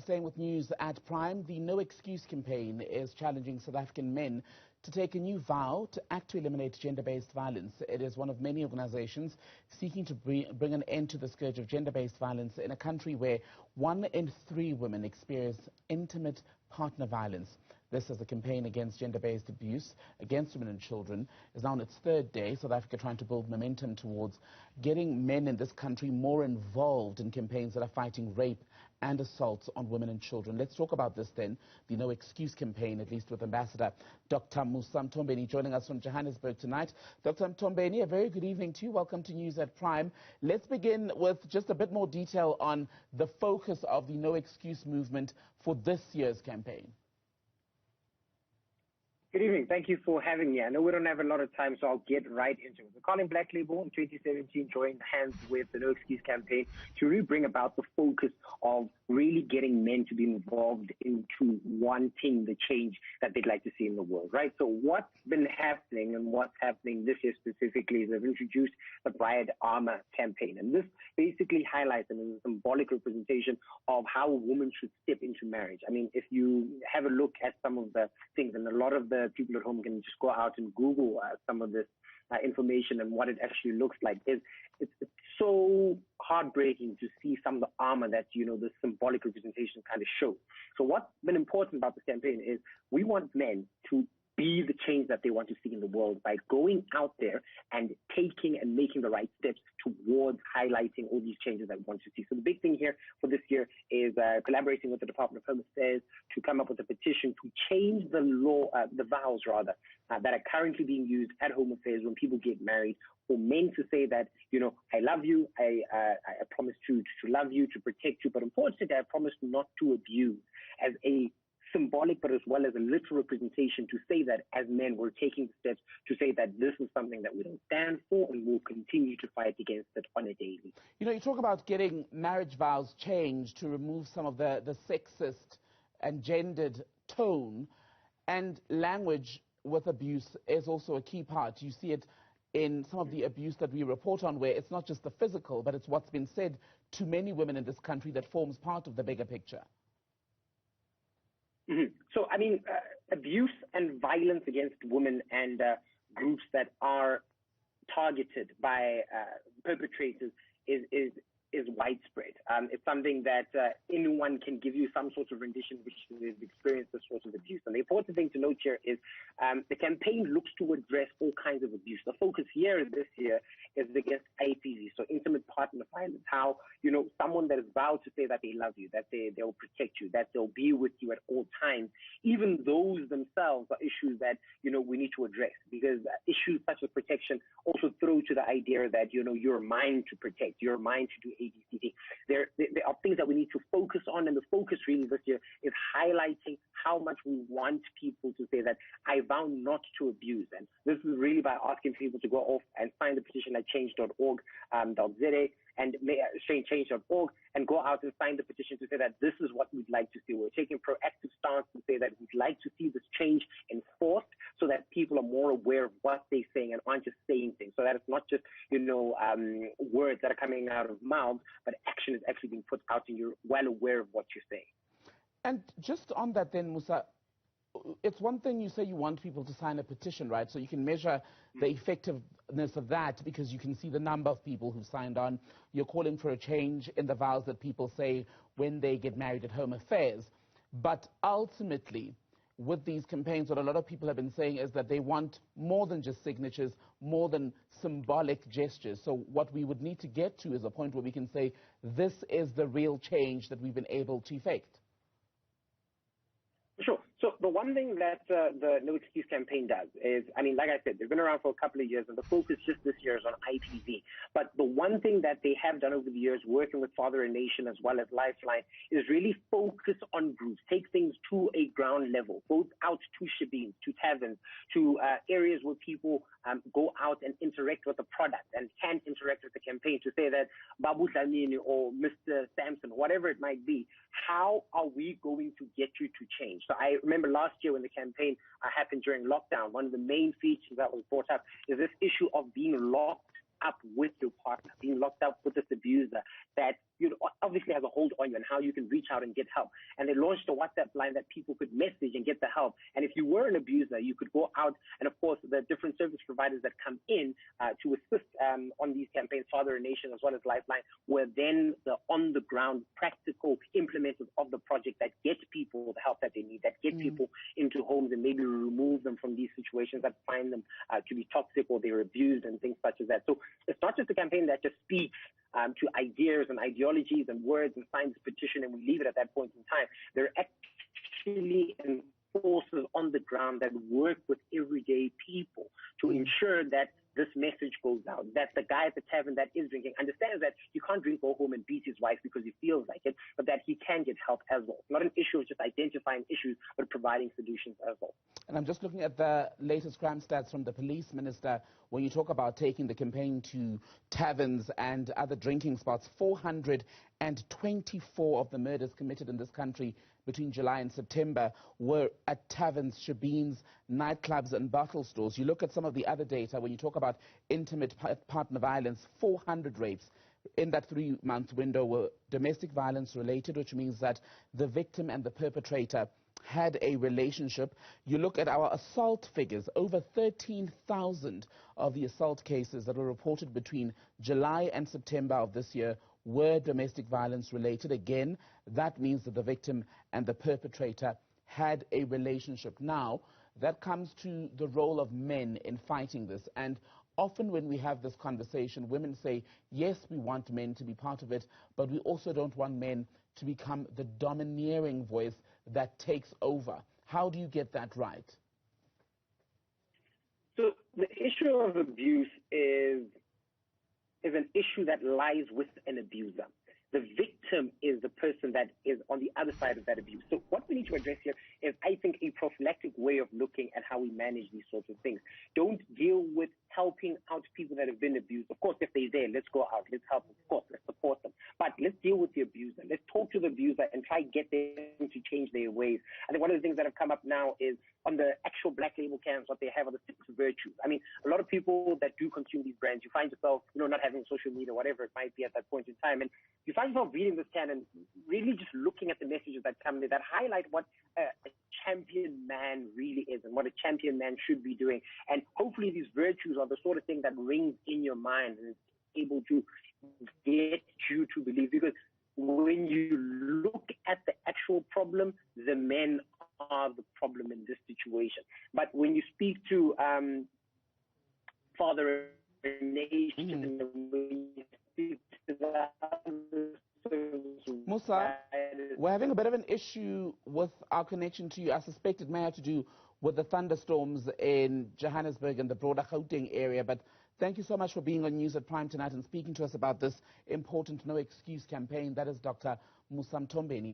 staying with news at Prime, the No Excuse campaign is challenging South African men to take a new vow to act to eliminate gender-based violence. It is one of many organizations seeking to bring an end to the scourge of gender-based violence in a country where 1 in 3 women experience intimate partner violence. This, as the campaign against gender-based abuse against women and children, is now on its 3rd day. South Africa trying to build momentum towards getting men in this country more involved in campaigns that are fighting rape and assaults on women and children. Let's talk about this then, the No Excuse campaign, at least with Ambassador Dr Musa Mthombeni joining us from Johannesburg tonight. Dr Mthombeni, a very good evening to you. Welcome to News at Prime. Let's begin with just a bit more detail on the focus of the No Excuse movement for this year's campaign. Good evening. Thank you for having me. I know we don't have a lot of time, so I'll get right into it. The Colin Black Label in 2017 joined hands with the No Excuse campaign to really bring about the focus of really getting men to be involved into wanting the change that they'd like to see in the world, right? So what's been happening and what's happening this year specifically is they've introduced the Bride Armor campaign. And this basically highlights and is a symbolic representation of how a woman should step into marriage. I mean, if you have a look at some of the things, and a lot of the people at home can just go out and Google some of this information and what it actually looks like. It's so heartbreaking to see some of the armor that, the symbolic representation kind of shows. So what's been important about this campaign is we want men to be the change that they want to see in the world by going out there and taking and making the right steps towards highlighting all these changes that we want to see. So the big thing here for this year is collaborating with the Department of Home Affairs to come up with a petition to change the law, the vows rather, that are currently being used at home affairs when people get married, for men to say that, I love you, I promise to love you, to protect you, but unfortunately I promise not to abuse, as a symbolic but as well as a literal representation to say that as men we're taking steps to say that this is something that we don't stand for and will continue to fight against it on a daily. You talk about getting marriage vows changed to remove some of the sexist and gendered tone, and language with abuse is also a key part. You see it in some of the abuse that we report on, where it's not just the physical, but it's what's been said to many women in this country that forms part of the bigger picture. Mm-hmm. So, I mean, abuse and violence against women and groups that are targeted by perpetrators is widespread. It's something that anyone can give you some sort of rendition which has experienced this sort of abuse. And the important thing to note here is the campaign looks to address all kinds of abuse. The focus here this year is against IPV, so intimate partner violence. How, someone that has vowed to say that they love you, that they'll protect you, that they'll be with you at all times, even those themselves are issues that, we need to address, because issues such as protection also throw to the idea that, you're mine to protect, you're mine to do ABCD. There are things that we need to focus on, and the focus really this year is highlighting how much we want people to say that I vow not to abuse. And this is really by asking people to go off and sign the petition at change.org.za and change.org and go out and sign the petition to say that this is what we'd like to see. We're taking proactive stance to say that we'd like to see this change enforced so that people are more aware of what they're saying and aren't just saying things. So that it's not just, words that are coming out of mouths, but action is actually being put out and you're well aware of what you're saying. And just on that then, Musa, it's one thing you say you want people to sign a petition, right? So you can measure the effectiveness of that because you can see the number of people who've signed on. You're calling for a change in the vows that people say when they get married at home affairs. But ultimately, with these campaigns, what a lot of people have been saying is that they want more than just signatures, more than symbolic gestures. So what we would need to get to is a point where we can say this is the real change that we've been able to effect. Sure. So the one thing that the No Excuse campaign does is, like I said, they've been around for a couple of years, and the focus just this year is on IPV. But the one thing that they have done over the years, working with Father and Nation as well as Lifeline, is really focus on groups, take things to a ground level, go out to shebeens, to taverns, to areas where people go out and interact with the product and can interact with the campaign to say that Babu Dlamini or Mr. Sampson, whatever it might be, how are we going to get you to change? So I remember last year when the campaign happened during lockdown, one of the main features that was brought up is this issue of being locked up with your partner, being locked up with this abuser, that obviously has a hold on you and how you can reach out and get help. And they launched a WhatsApp line that people could message and get the help. And if you were an abuser, you could go out, and of course, the different service providers that come in to assist on these campaigns, Father a Nation as well as Lifeline, were then the on-the-ground practical implementers of the project that get people the help that they need, that get people into homes and maybe remove them from these situations that find them to be toxic or they're abused and things such as that. So it's not just a campaign that just speaks to ideas and ideologies and words and signs a petition and we leave it at that point in time. They're actually enforcers on the ground that work with everyday people to ensure that this message goes out, that the guy at the tavern that is drinking understands that you can't drink, go home and beat his wife because he feels like it, but that he can get help as well. It's not an issue of just identifying issues, but providing solutions as well. And I'm just looking at the latest crime stats from the police minister. When you talk about taking the campaign to taverns and other drinking spots, 424 of the murders committed in this country between July and September were at taverns, shebeens, nightclubs and bottle stores. You look at some of the other data, when you talk about intimate partner violence, 400 rapes in that 3-month window were domestic violence related, which means that the victim and the perpetrator had a relationship. You look at our assault figures, over 13,000 of the assault cases that were reported between July and September of this year were domestic violence related. Again, that means that the victim and the perpetrator had a relationship. Now, that comes to the role of men in fighting this. And often when we have this conversation, women say, yes, we want men to be part of it, but we also don't want men to become the domineering voice that takes over. How do you get that right? So the issue of abuse is an issue that lies with an abuser. The victim is the person that is on the other side of that abuse. So what we need to address here is, I think, a prophylactic way of looking at how we manage these sorts of things. Don't deal with helping out people that have been abused. Of course, if they're there, let's go out, let's help them. Of course, let's support them. But let's deal with the abuser. Let's talk to the abuser and try to get them to change their ways. I think one of the things that have come up now is on the actual black label cans, what they have are the 6 virtues. I mean, a lot of people that do consume these brands, you find yourself, not having social media, whatever it might be at that point in time, and you find yourself reading this can and really just looking at the messages that come there that highlight what a champion man really is and what a champion man should be doing. And hopefully these virtues are the sort of thing that rings in your mind and is able to get you to believe. Because when you look at the actual problem, the men are the problem in this situation. But when you speak to Father Nation, when you speak to Musa, we're having a bit of an issue with our connection to you. I suspect it may have to do with the thunderstorms in Johannesburg and the broader Gauteng area. But thank you so much for being on News at Prime tonight and speaking to us about this important No Excuse campaign. That is Dr. Musa Mthombeni.